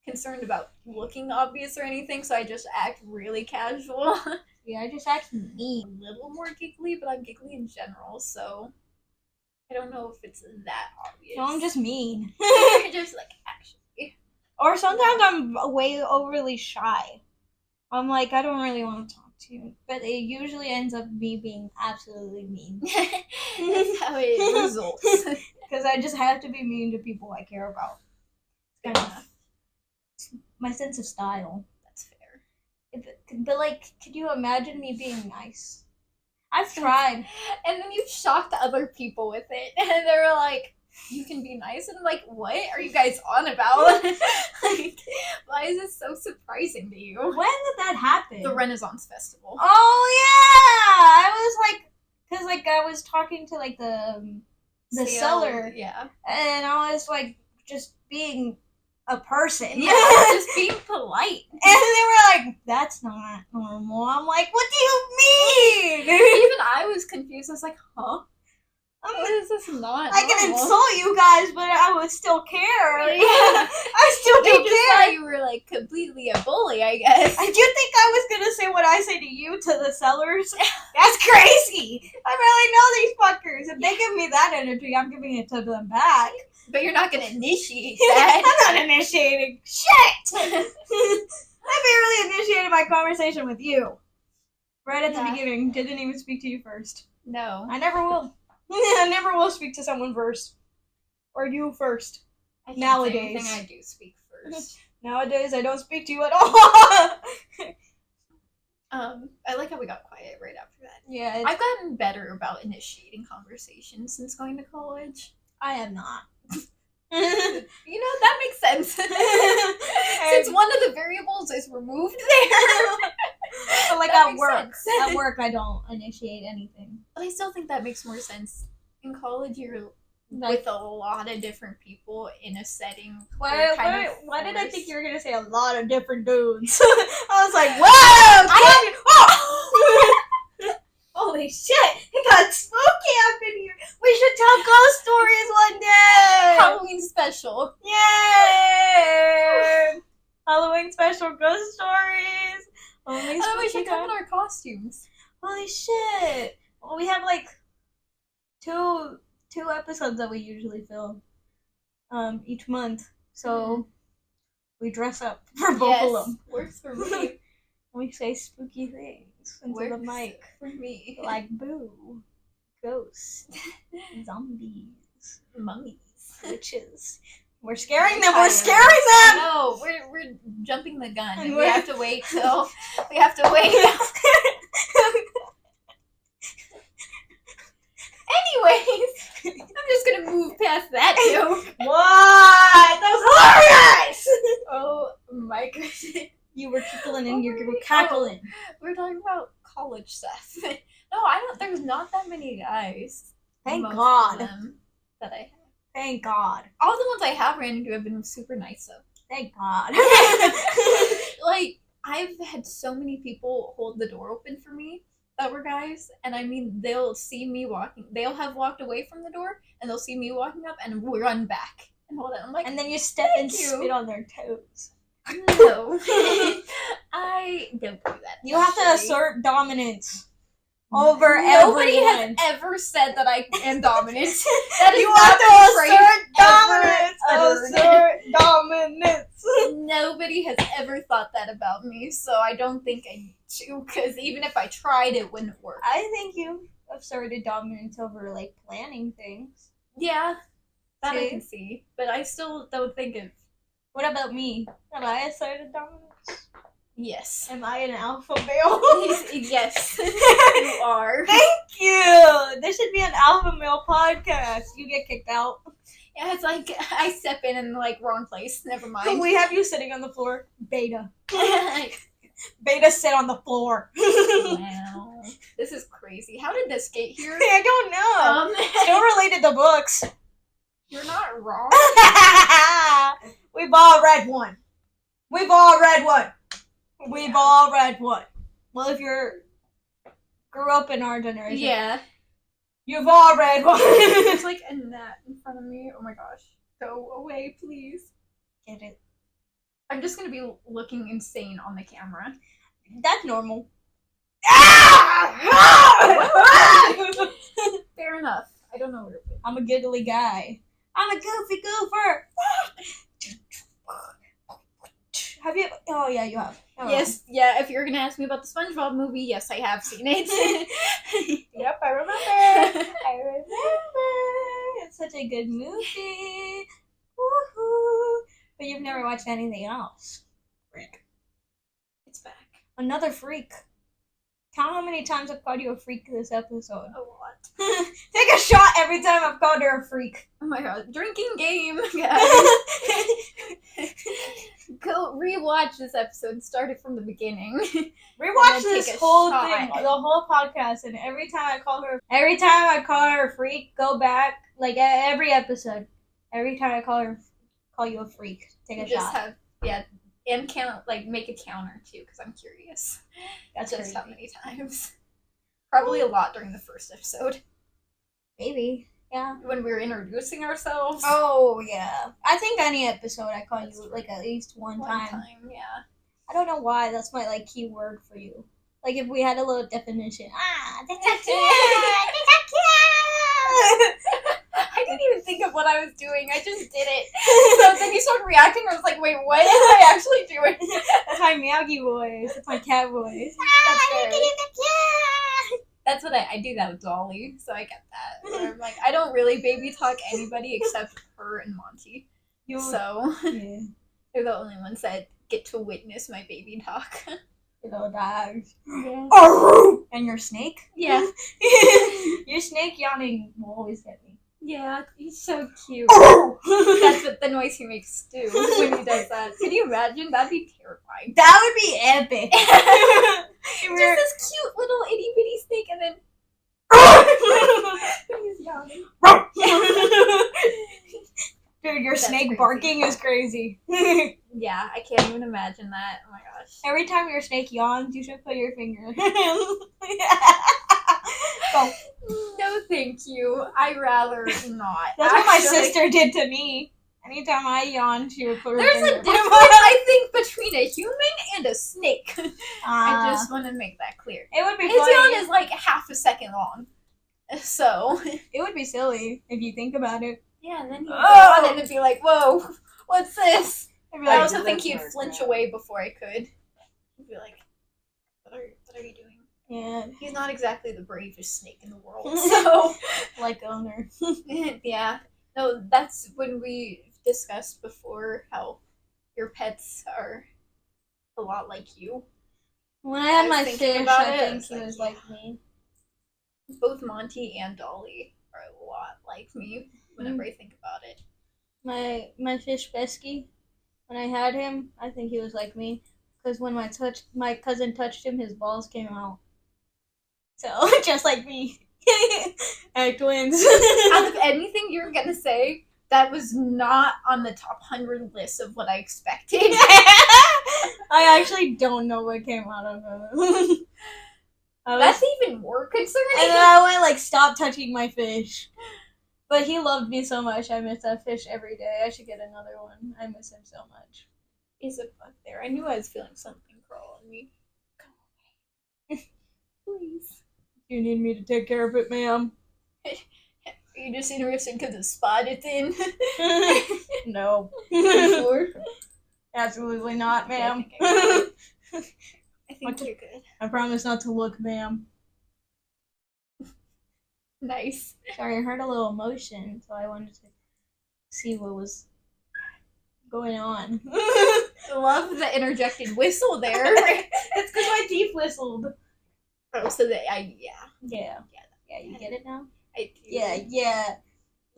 concerned about looking obvious or anything, so I just act really casual. Yeah, I just act A mean. little more giggly, but I'm giggly in general, so I don't know if it's that obvious. No, I'm just mean. You're just like actually. Or sometimes I'm way overly shy. I'm like, I don't really want to talk to you. But it usually ends up me being absolutely mean. That's how it results. Because I just have to be mean to people I care about. Good enough. My sense of style. That's fair. But like, could you imagine me being nice? I've tried. And then you shocked other people with it, and they were like, "You can be nice," and I'm like, "What are you guys on about? Like, why is this so surprising to you?" When did that happen? The Renaissance Festival. Oh yeah, I was like, cause like I was talking to like the Sale, seller, yeah, and I was like just being a person. yeah, just being polite. And they were like, "That's not normal." I'm like, "What do you mean?" Even I was confused. I was like, "Huh? I'm What is this not?" I can normal?" insult you guys, but I would still care. Yeah. I still They do just care. thought you were like completely a bully, I guess. Do you think I was gonna say what I say to you to the sellers? That's crazy. I really know these fuckers. If they give me that energy, I'm giving it to them back. But you're not gonna initiate that. I'm not initiating shit. I barely initiated my conversation with you. Right at the Yeah. beginning. Didn't even speak to you first. No. I never will. I never will speak to someone first. Or you first. I can't say Nowadays. anything, I do speak first. Nowadays, I don't speak to you at all. I like how we got quiet right after that. Yeah, I've gotten better about initiating conversations since going to college. I am not. You know, that makes sense. Since one of the variables is removed there. But like That at makes work, sense. at work, I don't initiate anything. But I still think that makes more sense. In college, you're Like, with a lot of different people in a setting. why did I think you were gonna say a lot of different dudes? I was like, whoa! Holy shit! It got spooky up in here. We should tell ghost stories one day. Halloween special. Yay! Halloween special ghost stories. Only Oh, we spooky should come in time. our costumes. Holy shit! Well, we have like two episodes that we usually film. each month. So we dress up for both of them. Works for me. We say spooky things into the Works mic. for me. Like boo, ghosts, zombies, Mummies. witches. We're scaring them. We're scaring them. No, we're jumping the gun. And We we're- have to wait till we have to wait. Anyways, I'm just gonna move past that joke. What? That was hilarious. Oh my goodness. You were tickling Oh and you my were God. cackling. We're talking about college stuff. No, I don't. There's not that many guys. Thank Most of God. them that I have. Thank God. All the ones I have ran into have been super nice though. Thank God. Like, I've had so many people hold the door open for me that were guys, and I mean, they'll see me walking. They'll have walked away from the door, and they'll see me walking up and run back and hold it. I'm like, And then you step and Thank you. spit on their toes. no, I don't do that. You have to actually. assert dominance over Nobody everyone. has ever said that I am dominant. That is You not have to the phrase assert dominance. Assert dominance. Nobody has ever thought that about me, so I don't think I need to, because even if I tried, it wouldn't work. I think you asserted dominance over like planning things. Yeah, that I See? can see, but I still don't think of. What about me? Have I asserted dominance? Yes. Am I an alpha male? Yes, you are. Thank you. There should be an alpha male podcast. You get kicked out. Yeah, it's like I step in the like wrong place. Never mind. We have you sitting on the floor. Beta. Wow, Beta sit on the floor. this is crazy. How did this get here? I don't know. Still related to books. You're not wrong. We've all read one. We've all read one. We've all read one. Well, if you're grew up in our generation, Yeah. you've all read one. There's like a gnat in front of me. Oh my gosh. Go away, please. Get it? I'm just gonna be looking insane on the camera. That's normal. Fair enough. I don't know where it is. I'm a giggly guy. I'm a goofy goofer. Have you? Oh yeah, you have. Oh. Yes, yeah, if you're gonna ask me about the SpongeBob movie, yes, I have seen it. Yep, I remember. I remember. It's such a good movie. Woohoo! But you've never watched anything else. Freak. It's back. Another freak. Count how many times I've called you a freak this episode. A lot. Take a shot every time I've called her a freak. Oh my god. Drinking game, guys. Go rewatch this episode. Start it from the beginning. Rewatch And then this take a whole shot. thing, the whole podcast, and every time I call her a freak, go back, like every episode. Every time I call you a freak, take a Just shot. have, yeah, and count, like, make a counter too, because I'm curious. That's Just how crazy. many times. Probably a lot during the first episode. Maybe, yeah. When we were introducing ourselves. Oh yeah. I think any episode I call That's you true. like at least one One time. time, yeah. I don't know why. That's my like key word for you. Like if we had a little definition. That's a cute. I didn't even think of what I was doing. I just did it. So then you started reacting. I was like, wait, what am I actually doing? That's my Meowgy voice. That's my cat voice. That's fair. That's what I do that with Dolly, so I get that. Where I'm like, I don't really baby talk anybody except her and Monty. You. So Yeah. they're the only ones that get to witness my baby talk. Little dogs. Yeah. And your snake? Yeah. Your snake yawning will always get me. Yeah, he's so cute. That's what the noise he makes too when he does that. Can you imagine? That'd be terrifying. That would be epic. Just this cute little itty bitty snake, and then he's yawning. Dude, your That's snake crazy. barking is crazy. Yeah, I can't even imagine that. Oh my gosh. Every time your snake yawns, you should put your finger. Go. No, thank you. I'd rather not. That's what my Actually, sister did to me. Anytime I yawned, she would put her There's finger. a difference, I think, between a human and a snake. I Ah, just want to make that clear. it would be His funny. yawn is like half a second long. So, It would be silly if you think about it. Yeah, and then he'd go Oh! on it and be like, "Whoa, what's this?" I'd be I like, also do think that he'd to our flinch cat. away before I could. He'd be like, what are you doing?" yeah, He's not exactly the bravest snake in the world, so like owner. yeah. No, that's when we discussed before how your pets are a lot like you. When I had I was my thinking fish, about I it, think it's he like, was yeah. like me. Both Monty and Dolly are a lot like me whenever I think about it. My fish Besky, when I had him, I think he was like me. Because when my cousin touched him, his balls came out. So just like me. Our twins. Out of anything you're gonna say, that was not on the top 100 list of what I expected. I actually don't know what came out of him. That's even more concerning. And then I went like, stop touching my fish. But he loved me so much. I miss that fish every day. I should get another one. I miss him so much. Is it bug there? I knew I was feeling something crawl on me. Come away. Please. You need me to take care of it, ma'am? Are you just interested because the spot it's in? No. Sure. Absolutely not, ma'am. I think What? you're good. I promise not to look, ma'am. Nice. Sorry, I heard a little motion, so I wanted to see what was going on. I love the interjected whistle there. It's because my teeth whistled. Oh, so that Yeah, you get it now? I do.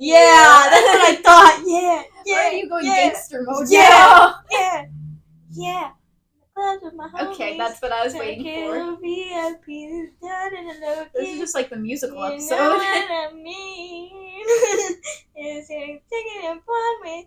Yeah, that's what I thought. Yeah, Why are you going yeah, gangster mode yeah, now? yeah. Okay, that's what I was waiting for. This is just like the musical You episode. know what I mean? Is you taking it upon me?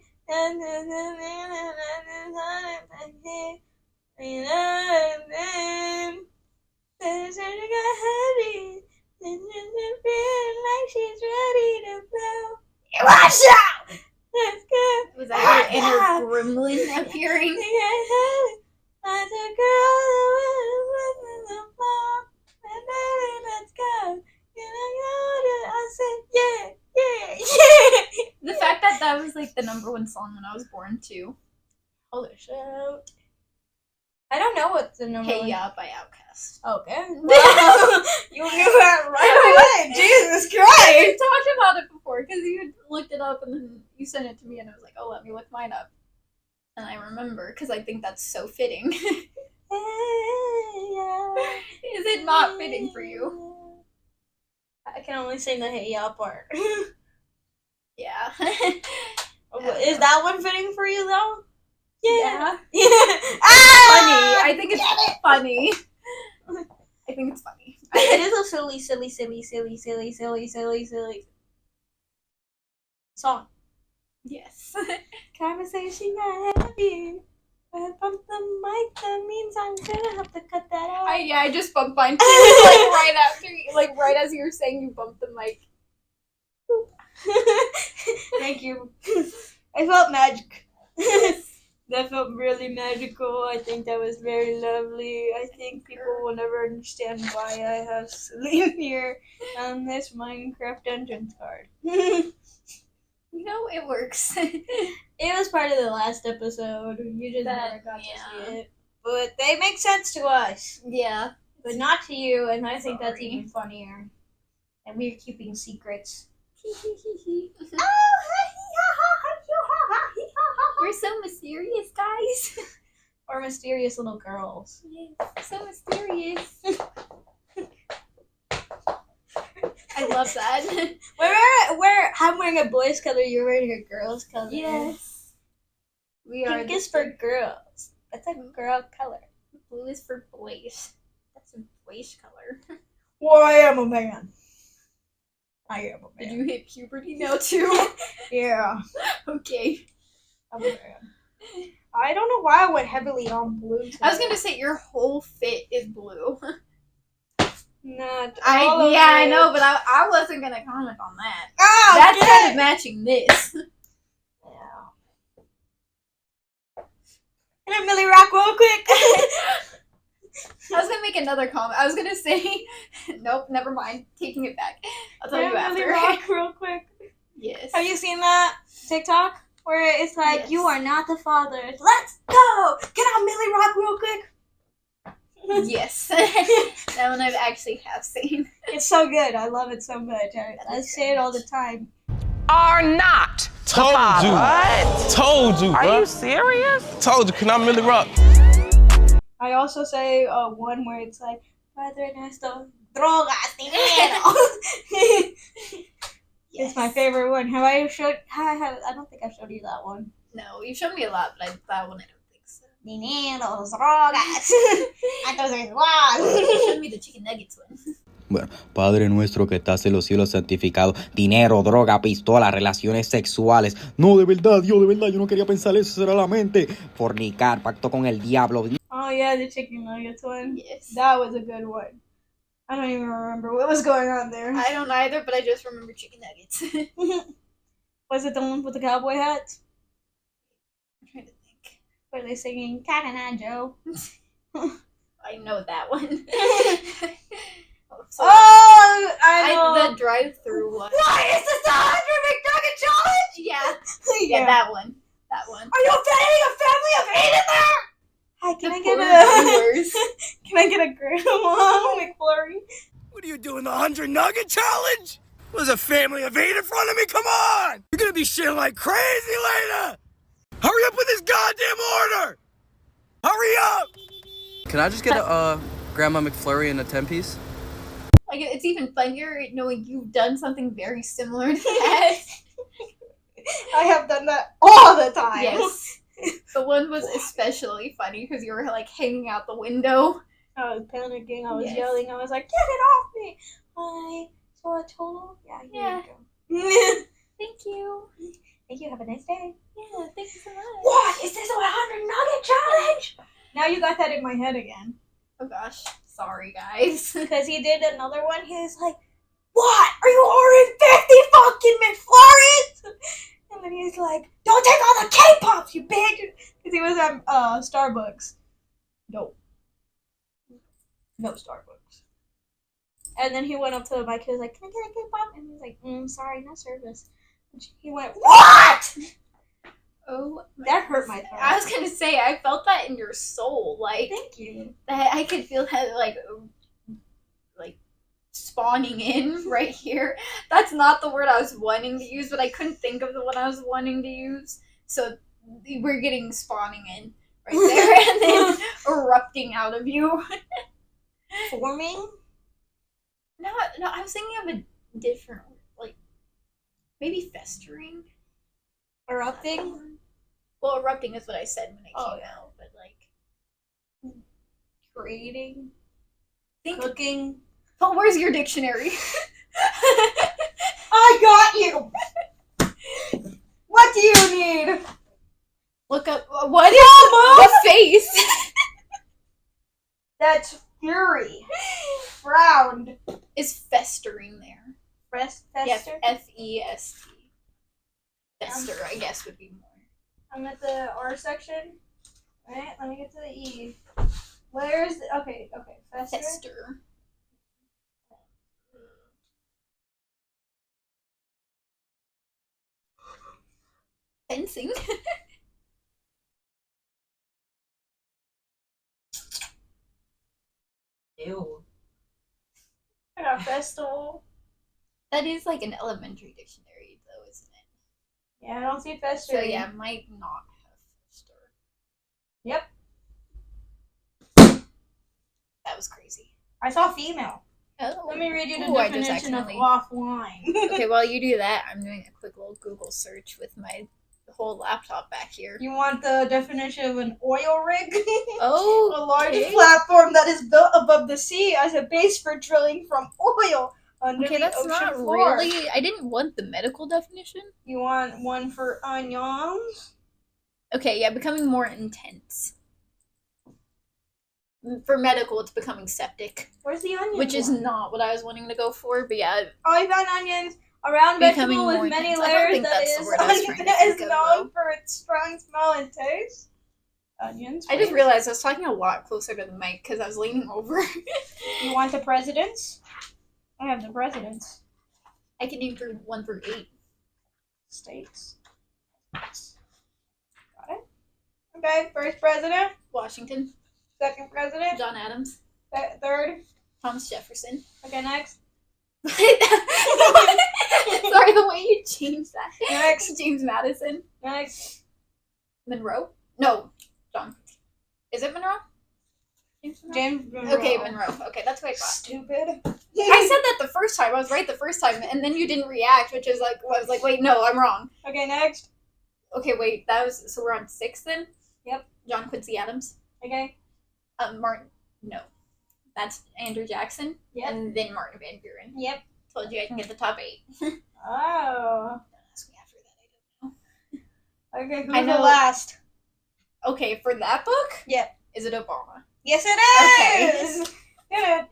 Like she's ready to blow. Watch out! Let's go. Was that your inner gremlin appearing? As a girl in the fall, and baby, let's go. I said, yeah. The fact that that was like the #1 song when I was born too. Holy shit. I don't know what the number Hey one. Ya by Outkast. Okay. Well, you knew that right away. Jesus We Christ. talked about it before because you had looked it up and then you sent it to me and I was like, oh, let me look mine up. And I remember because I think that's so fitting. Is it not fitting for you? I can only sing the Hey Ya part. Yeah. Is that one fitting for you though? Yeah. Ah! Funny. I think it's funny. I think it's funny. It is a silly song. Yes. Conversation got heavy. I bumped the mic, that means I'm gonna have to cut that out. I just bumped mine too, like right after, like right as you were saying you bumped the mic. Thank you. I felt magic. That felt really magical. I think that was very lovely. I think people will never understand why I have Celine here on this Minecraft Dungeons card. You know, it works. It was part of the last episode. You just That- never got to yeah. see it. But they make sense to us. Yeah. But not to you, and I think that's Sorry. even funnier. And we're keeping secrets. We're so mysterious, guys. Or mysterious little girls. Yes, so mysterious. I love that. Where I'm wearing a boy's color, you're wearing a girl's color. Yes. We are. Pink is for girls. That's a girl color. Blue is for boys. That's a boyish color. Well, I am a man. I am a Did man. you hit puberty now too? Yeah, Okay. I'm a man. I don't know why I went heavily on blue. I was gonna say your whole fit is blue. Not I know, but I wasn't gonna comment on that. Oh, That's good. kind of matching this. Yeah. Can I Millie Rock real quick? I was gonna make another comment. I was gonna say, nope, never mind. Taking it back. I'll tell you Can I Millie after. Rock real quick? Yes. Have you seen that TikTok where it's like, Yes. you are not the father. Let's go. Get on Millie Rock real quick. Yes. That one I've actually have seen. It's so good. I love it so much. I say it all the time. Are not. Told you. What? Told you, Are bro. you serious? Told you. Can I Millie Rock? I also say one where it's like, Padre Nuestro, drogas, dinero. It's my favorite one. Have I showed? I don't think I've showed you that one. No, you've shown me a lot, but that one I don't think so. Dinero, drogas. Entonces, You wow. showed me the chicken nuggets one. Bueno, Padre nuestro que estás en los cielos santificado, dinero, droga, pistola, relaciones sexuales. No, de verdad, Dios, de verdad, yo no quería pensar eso, será la mente. Fornicar, pacto con el diablo. Oh yeah, the chicken nuggets one. Yes. That was a good one. I don't even remember what was going on there. I don't either, but I just remember chicken nuggets. Was it the one with the cowboy hat? I'm trying to think. Where they singing Canada Joe? I know that one. So, Oh, I know. the drive-through one. What is this, the 100 McNugget challenge? Yeah. Yeah. Yeah, that one. That one. Are you feeding a family of 8 in there? Hi, can The I get poor viewers. Can I get a grandma McFlurry? What are you doing, the 100 Nugget Challenge? Was a family of 8 in front of me? Come on! You're gonna be shitting like crazy later! Hurry up with this goddamn order! Hurry up! Can I just get a Grandma McFlurry and a 10-piece? Like, it's even funnier knowing you've done something very similar to that. I have done that all the time. Yes. The one was especially funny because you were like hanging out the window. I was panicking. I was Yes. yelling. I was like, "Get it off me!" Hi. So a total? Yeah. Yeah. You go. Thank you. Thank you. Have a nice day. Yeah, thank you so much. What is this 100 nugget challenge? Now you got that in my head again. Oh gosh. Sorry, guys. Because he did another one. He was like, "What? Are you ordering 50 fucking McFlurries?" And then he's like, "Don't take all the K-pops, you bitch!" Because he was at Starbucks. No Starbucks. And then he went up to the mic. He was like, "Can I get a K-pop?" And he was like, "Sorry, no service." And he went, "What?" Oh, That hurt my throat. I was gonna say, I felt that in your soul. Like, Thank you. that I could feel that, like spawning in right here. That's not the word I was wanting to use, but I couldn't think of the one I was wanting to use. So we're getting spawning in right there and then erupting out of you. Forming? No, I was thinking of a different, like, maybe festering. Erupting? Well, erupting is what I said when it Oh, came yeah. out, but like, Creating? think. Cooking? But where's your dictionary? I got you! What do you need? Look up what is the face. That's fury. Frowned. Is festering there? Yeah, Fester? F-E-S-T. Fester, I guess, would be more. I'm at the R section. Alright, let me get to the E. Where's the... Okay. Fester. Fester. Fencing. Ew. I got festival. That is like an elementary dictionary, though, isn't it? Yeah, I don't see fester. So yeah, might not have fester. Yep. That was crazy. I saw female. Oh, Let me read you the Ooh, I just definition of accidentally- offline. Okay, while you do that, I'm doing a quick little Google search with my whole laptop back here. You want the definition of an oil rig? Oh, A large okay. platform that is built above the sea as a base for drilling from oil under Okay, the that's ocean not floor. really. I didn't want the medical definition. You want one for onions? Okay, yeah, becoming more intense. For medical, it's becoming septic, Where's the onion? which is one? not what I was wanting to go for. But yeah, Oh, I found onions. A round Becoming vegetable with more many intense. I don't layers think that that's the is word I was trying to that is think of, known though. for its strong smell and taste. Onions. I just please. realized I was talking a lot closer to the mic because I was leaning over. You want the presidents? I have the presidents. I can name through 1 through 8. States. Got it. Okay, first president, Washington. second president, John Adams. third. Thomas Jefferson. Okay, next. Sorry, the way you changed that. Next. James Madison. Next. Monroe? No, John. Is it Monroe? James Monroe? James Monroe. Okay, Monroe. Okay, that's what I thought. Stupid. I said that the first time. I was right the first time, and then you didn't react, which is like, I was like, wait, no, I'm wrong. Okay, next. Okay, wait, that was, so we're on 6 then? Yep. John Quincy Adams. Okay. Martin, no. That's Andrew Jackson. Yep. And then Martin Van Buren. Yep. Told you I can get the top 8. Oh. Don't ask me after that, I don't know. Okay, who's I know- the last? Okay, for that book? Yep. Is it Obama? Yes, it is! Okay.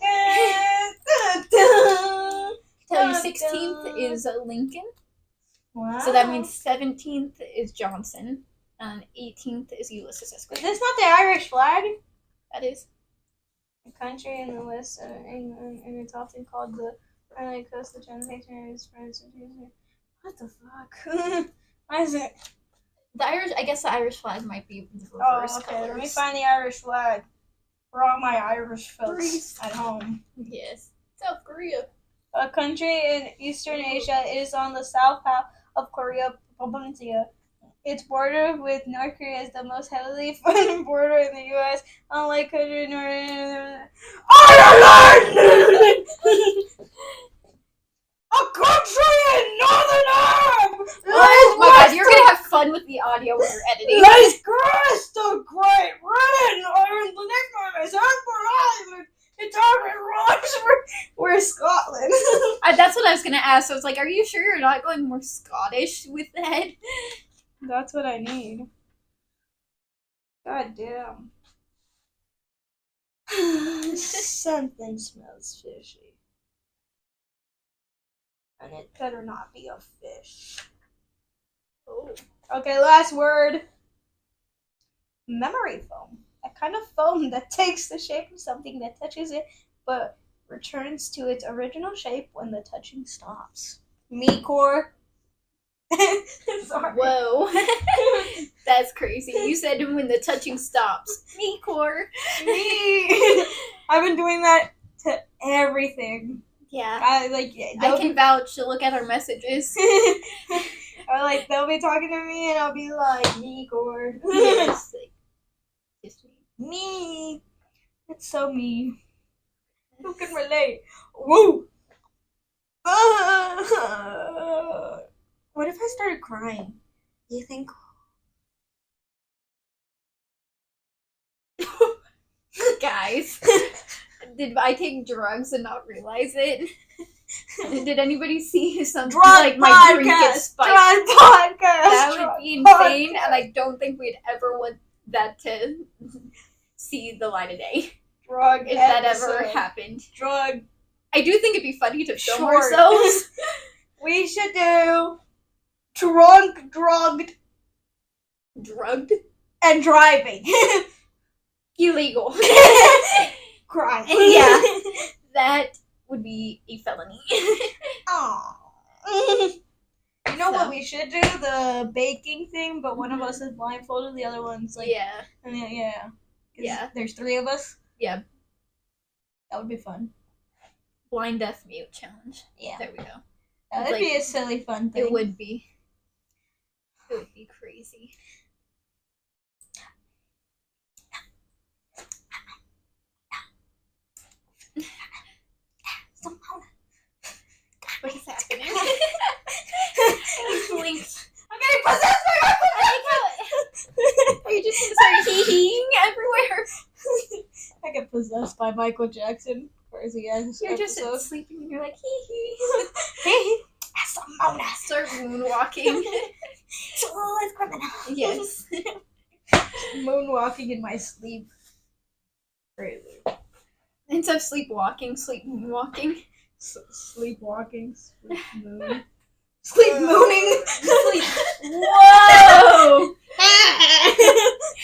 Tell you 16th is Lincoln. Wow. So that means 17th is Johnson. And 18th is Ulysses S. Is Grant. this not the Irish flag? That is. A country in the West of England, and it's often called the friendly coastal generation of its friends. What the fuck? Why is it? I guess the Irish flag might be the Oh, reverse okay. colors. Let me find the Irish flag for all my Irish folks Greece. at home. Yes. South Korea. A country in Eastern Asia, it is on the south half of Korea Peninsula. Its border with North Korea is the most heavily funded border in the U.S. Unlike country Ireland, a country in Northern Ireland. Oh my god, you're gonna have fun with the audio when you're editing. Let's cross the Great Britain. Ireland, the nickname is Edward Island. It's Ireland rhymes. We're Scotland. That's what I was gonna ask. I was like, are you sure you're not going more Scottish with that? That's what I need. God damn. Something smells fishy. And it better not be a fish. Oh. Okay, last word. Memory foam. A kind of foam that takes the shape of something that touches it, but returns to its original shape when the touching stops. Me core. Sorry. Whoa. That's crazy. You said when the touching stops. Me core. Me. I've been doing that to everything. Yeah. I I can vouch to look at our messages. or like they'll be talking to me and I'll be like me core. Yes. Like, just me. Me. It's so me. Who can relate? Woo. What if I started crying? You think? Guys, did I take drugs and not realize it? Did anybody see something like my drink get spiked? Drug podcast. That would be insane, and I don't think we'd ever want that to see the light of day Drug if that episode. ever happened. Drug. I do think it'd be funny to film Short. ourselves. We should do drunk, drugged, Drugged? and driving. Illegal. Crying. Yeah. That would be a felony. Aw. You know So. what we should do? The baking thing, but one of us is blindfolded, the other one's like, Yeah. and yeah. 'Cause Yeah. There's 3 of us. Yeah. That would be fun. Blind deaf mute challenge. Yeah. There we go. That would Like, be a silly fun thing. It would be. It would be crazy. What is happening? Blinked. I'm getting possessed by my Are you just gonna start hee-heeing everywhere? I get possessed by Michael Jackson. Where is he at? You're just sleeping and you're like hee-hee. Hey, that's a Mona. Start moonwalking. Smooth criminal. Yes. Moonwalking in my sleep. Crazy. Instead of sleepwalking, sleep moonwalking. Sleepwalking. Sleep moon. Sleep mooning. Sleep. Whoa!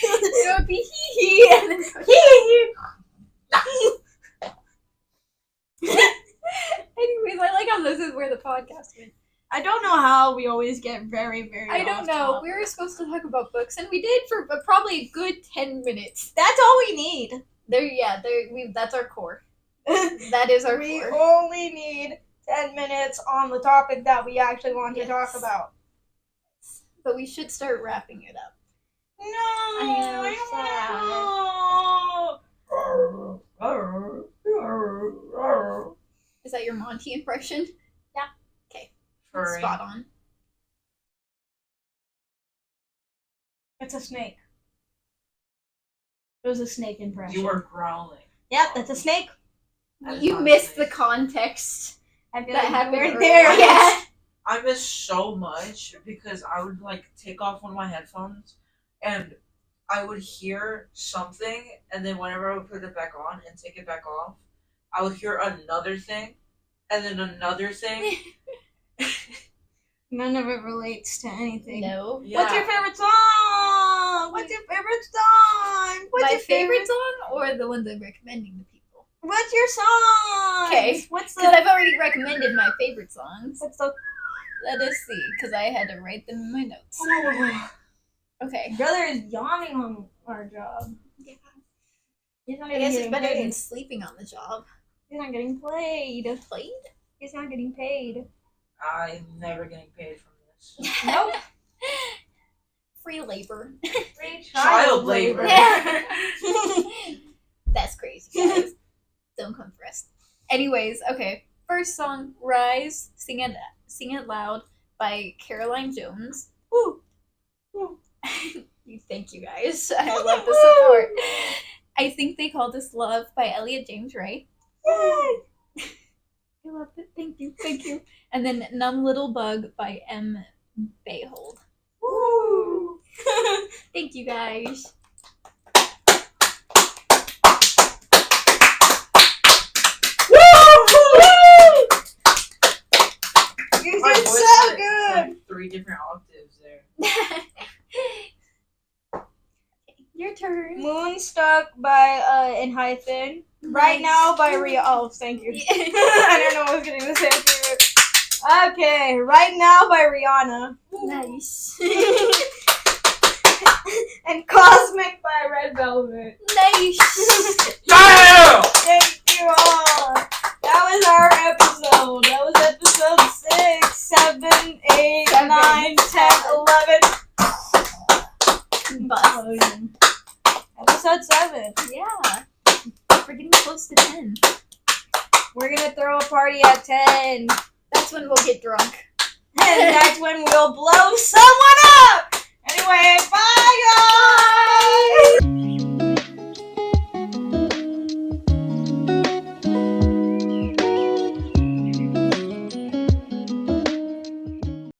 It would be hee-hee and then Anyways, I like how this is where the podcast went. I don't know how we always get very, very I don't off know. topic. We were supposed to talk about books, and we did for probably a good 10 minutes. That's all we need. That's our core. That is our We core. only need 10 minutes on the topic that we actually want to talk Yes. about. But we should start wrapping it up. No, I know, Is that your Monty impression? Furry. Spot on. It's a snake. It was a snake impression. You were growling. Yep, that's a snake. That is You not missed snake. the context I feel that like happened we weren't earlier. there. Yeah. I miss so much because I would like take off one of my headphones and I would hear something, and then whenever I would put it back on and take it back off, I would hear another thing, and then another thing. None of it relates to anything. No. Yeah. What's your favorite song? What's your favorite song? What's My your favorite song or the ones I'm recommending to people? What's your song? Okay. What's Because the? I've already recommended my favorite songs. What's the? Let us see, because I had to write them in my notes. Okay. Brother is yawning on our job. Yeah. He's not I even guess it's getting better than paid. sleeping on the job. He's not getting paid. Played? He's not getting paid. I'm never getting paid from this. Nope. Free labor. Free Child labor. That's crazy, guys. Don't come for us. Anyways, okay. First song, Rise, Sing It Loud by Caroline Jones. Woo. Thank you guys. I love the support. I Think They Call This Love by Elliot James Wright. Yay! I love it. Thank you. Thank you. And then Numb Little Bug by M. Bayhold. Woo! Thank you guys. You My did voice so went good. like 3 different octaves there. Your turn. Moonstruck by In Hyphen. Right Now by Ria. Oh, thank you. I don't know what I was gonna say to you. Okay, Right Now by Rihanna. Nice. And Cosmic by Red Velvet. Nice. Yeah! Thank you all. That was our episode. That was episode 6, 7, 8, 9, 10, 11. Bust. Episode 7. Yeah. We're getting close to 10. We're gonna throw a party at 10. That's when we'll get drunk. And that's when we'll blow